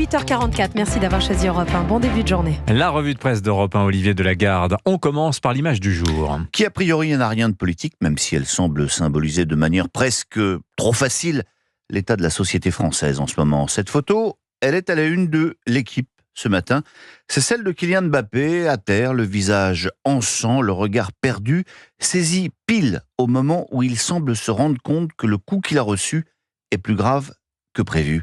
8h44. Merci d'avoir choisi Europe 1. Bon début de journée. La revue de presse d'Europe 1, Olivier Delagarde. On commence par l'image du jour. Qui a priori n'a rien de politique, même si elle semble symboliser de manière presque trop facile l'état de la société française en ce moment. Cette photo, elle est à la une de L'Équipe ce matin. C'est celle de Kylian Mbappé, à terre, le visage en sang, le regard perdu, saisi pile au moment où il semble se rendre compte que le coup qu'il a reçu est plus grave que prévu.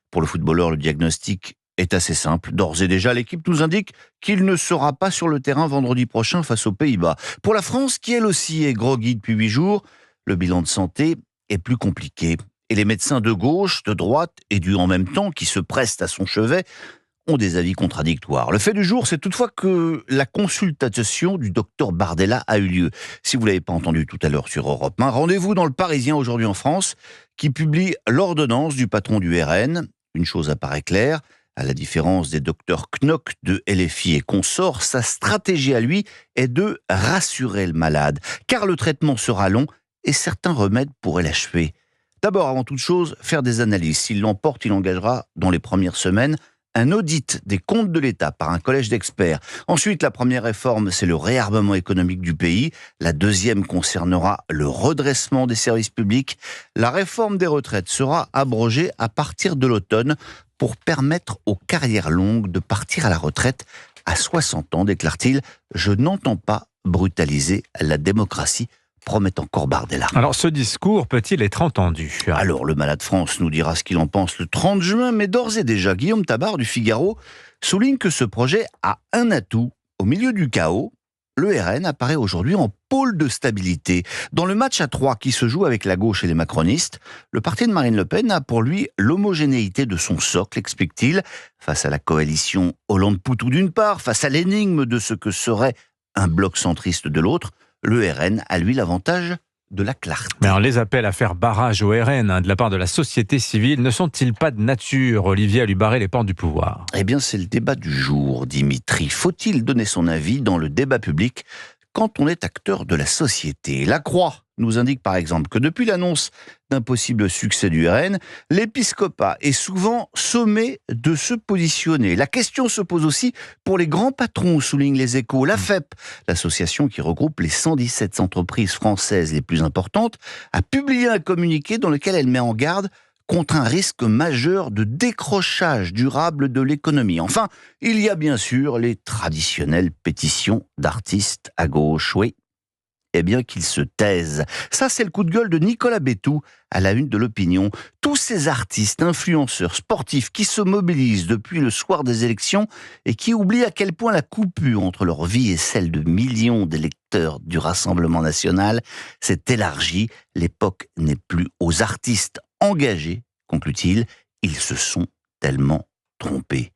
Pour le footballeur, le diagnostic est assez simple. D'ores et déjà, L'Équipe nous indique qu'il ne sera pas sur le terrain vendredi prochain face aux Pays-Bas. Pour la France, qui elle aussi est groggy depuis 8 jours, le bilan de santé est plus compliqué. Et les médecins de gauche, de droite et du en même temps qui se prestent à son chevet ont des avis contradictoires. Le fait du jour, c'est toutefois que la consultation du docteur Bardella a eu lieu. Si vous ne l'avez pas entendu tout à l'heure sur Europe 1, rendez-vous dans le Parisien aujourd'hui en France, qui publie l'ordonnance du patron du RN. Une chose apparaît claire, à la différence des docteurs Knock de LFI et consorts, sa stratégie à lui est de rassurer le malade, car le traitement sera long et certains remèdes pourraient l'achever. D'abord, avant toute chose, faire des analyses. S'il l'emporte, il engagera dans les premières semaines un audit des comptes de l'État par un collège d'experts. Ensuite, la première réforme, c'est le réarmement économique du pays. La deuxième concernera le redressement des services publics. La réforme des retraites sera abrogée à partir de l'automne pour permettre aux carrières longues de partir à la retraite à 60 ans, déclare-t-il. Je n'entends pas brutaliser la démocratie, promet encore Bardella. Alors, ce discours peut-il être entendu ? Alors, le Malade France nous dira ce qu'il en pense le 30 juin, mais d'ores et déjà, Guillaume Tabar du Figaro souligne que ce projet a un atout. Au milieu du chaos, le RN apparaît aujourd'hui en pôle de stabilité. Dans le match à 3 qui se joue avec la gauche et les macronistes, le parti de Marine Le Pen a pour lui l'homogénéité de son socle, explique-t-il, face à la coalition Hollande-Poutou d'une part, face à l'énigme de ce que serait un bloc centriste de l'autre. Le RN a, lui, l'avantage de la clarté. Mais alors, les appels à faire barrage au RN de la part de la société civile ne sont-ils pas de nature, Olivier, à lui barrer les portes du pouvoir ? Eh bien, c'est le débat du jour, Dimitri. Faut-il donner son avis dans le débat public quand on est acteur de la société ? La Croix nous indique par exemple que depuis l'annonce d'un possible succès du RN, l'épiscopat est souvent sommé de se positionner. La question se pose aussi pour les grands patrons, soulignent les Échos. La FEP, l'association qui regroupe les 117 entreprises françaises les plus importantes, a publié un communiqué dans lequel elle met en garde contre un risque majeur de décrochage durable de l'économie. Enfin, il y a bien sûr les traditionnelles pétitions d'artistes à gauche. Oui, eh bien qu'ils se taisent. Ça, c'est le coup de gueule de Nicolas Bétou à la une de l'Opinion. Tous ces artistes, influenceurs, sportifs qui se mobilisent depuis le soir des élections et qui oublient à quel point la coupure entre leur vie et celle de millions d'électeurs du Rassemblement national s'est élargie. L'époque n'est plus aux artistes engagés, conclut-il. Ils se sont tellement trompés.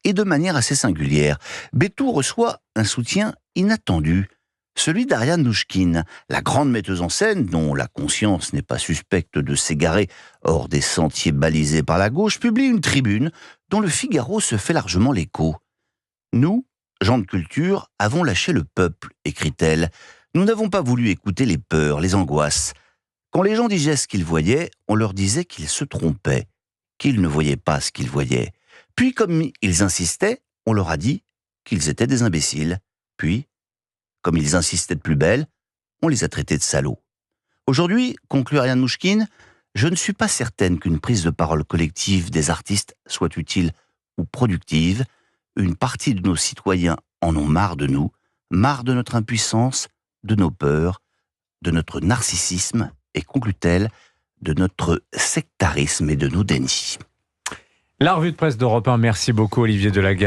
Et de manière assez singulière, Bétou reçoit un soutien inattendu. Celui d'Ariane Nouchkine, la grande metteuse en scène, dont la conscience n'est pas suspecte de s'égarer hors des sentiers balisés par la gauche, publie une tribune dont le Figaro se fait largement l'écho. « Nous, gens de culture, avons lâché le peuple », écrit-elle. « Nous n'avons pas voulu écouter les peurs, les angoisses. Quand les gens disaient ce qu'ils voyaient, on leur disait qu'ils se trompaient, qu'ils ne voyaient pas ce qu'ils voyaient. Puis, comme ils insistaient, on leur a dit qu'ils étaient des imbéciles. Puis, comme ils insistaient de plus belle, on les a traités de salauds. Aujourd'hui, conclut Ariane Nouchkine, je ne suis pas certaine qu'une prise de parole collective des artistes soit utile ou productive. Une partie de nos citoyens en ont marre de nous, marre de notre impuissance, de nos peurs, de notre narcissisme et, conclut-elle, de notre sectarisme et de nos dénis. La revue de presse d'Europe 1, merci beaucoup Olivier Delagarde.